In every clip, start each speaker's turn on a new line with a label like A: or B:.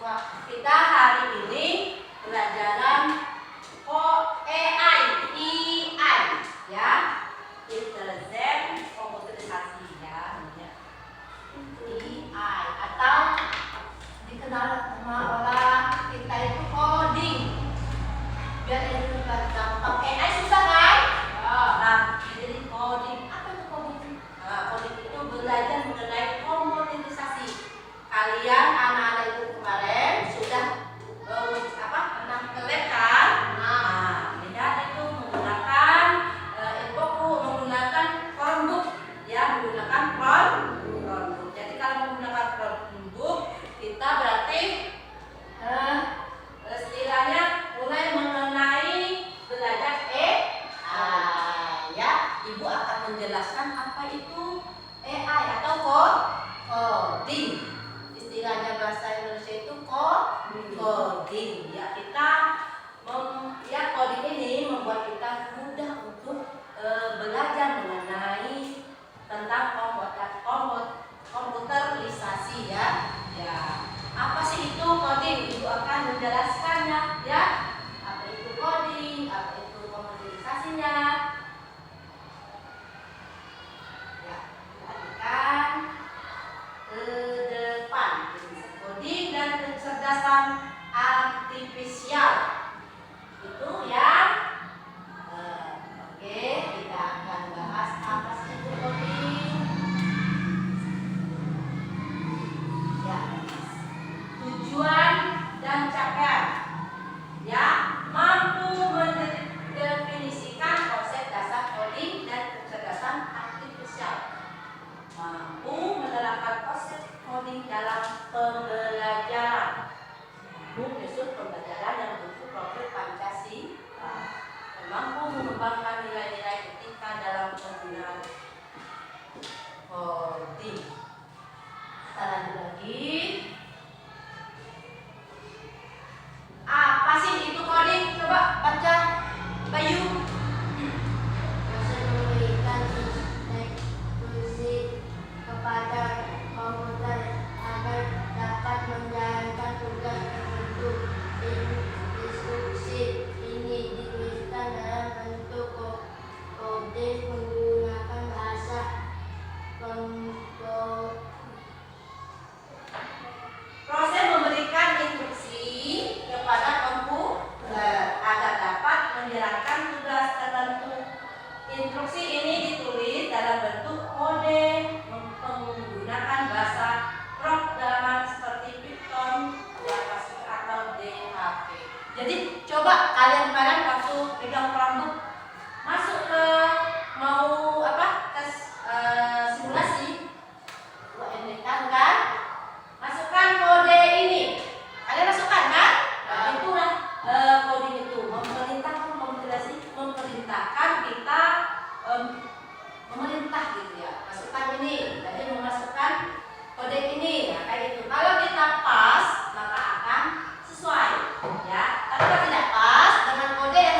A: Kita hari ini pelajaran AI, ya, intelijen komputerisasi ya, AI atau dikenal sama orang kita itu coding. Biar ini gampang. AI susah kan? Nah, jadi coding. Apa itu coding? Nah, coding itu belajar mengenai komputerisasi. Kalian anak-anak itu kemarin sudah pernah ke lab kan? Nah, lihat itu menggunakan Infoku, menggunakan Chromebook ya, menggunakan Chromebook. Jadi kalau menggunakan Chromebook, kita berarti istilahnya mulai mengenai belajar ya. Ibu akan menjelaskan apa itu AI atau coding. Istilahnya bahasa Indonesia itu coding. Ya, kita coding ini membuat kita mudah untuk belajar mengenai tentang komputerisasi ya. Ya, apa sih itu coding? Ibu akan menjelaskannya ya. Apa itu coding? Apa itu komputerisasinya? Ya, perhatikan ke depan. Coding dan kecerdasan artifisial itu yang oke, kita akan bahas apa sih itu coding. Ya, tujuan dan capaian ya, mampu mendefinisikan konsep dasar coding dan kecerdasan artifisial, mampu menerapkan konsep coding dalam pembelajaran, menyusun pembelajaran yang berbentuk profil Pancasila, dan mampu mengembangkan nilai-nilai etika dalam penggunaan coding. Kita lanjut lagi. Apa sih itu coding? Coba baca, Bayu.
B: Memberikan instruksi kepada komputer agar dapat menjalankan tugas tertentu. Instruksi ini dituliskan dalam bentuk kode menggunakan bahasa
A: Proses memberikan instruksi kepada komputer agar dapat menjalankan tugas tertentu. Instruksi ini ditulis dalam bentuk kode menggunakan bahasa programan seperti Python, JavaScript atau PHP. Jadi coba kalian kemarin waktu pegang Chromebook masuk ke mau tes simulasi UMTK kan? Masukkan kode ini. Kalian masukkan kan? Nah, itulah coding itu memerintahkan kita memerintah gitu ya. Masukkan ini. Jadi memasukkan kode ini. Nah, kayak gitu. Kalau kita pas maka akan sesuai ya. Tapi kalau tidak pas dengan kode yang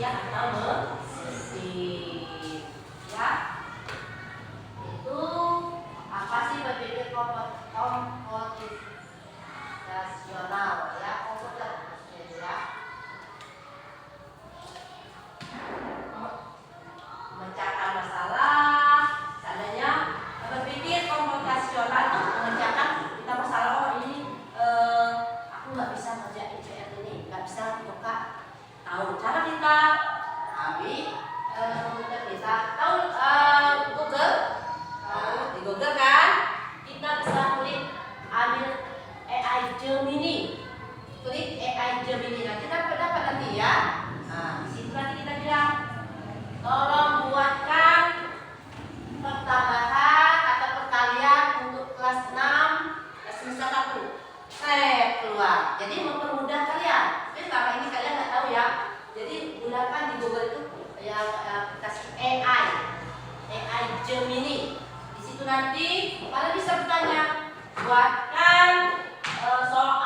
A: ujian atau mesin. Ya. Itu apa sih berpikir komputasional ya, komputer maksudnya ya. Memecahkan masalah, seandainya berpikir komputasional itu memecahkan kita masalah, oh ini aku nggak bisa ngerjain PR ini, nggak bisa buka. Tahu cara kita ambil komputer kita, tahu Google, di Google kan kita bisa klik ambil AI Gemini, klik AI Gemini, nah kita dapat nanti ya. Nah di situ nanti kita bilang tolong buatkan pertambahan atau perkalian untuk kelas 6 semester 1. Saya keluar. Jadi mempermudah kalian. Tapi selama ini kalian nggak tahu ya. Jadi gunakan di Google itu yang aplikasi AI Gemini. Di situ nanti kalian bisa bertanya, buatkan soal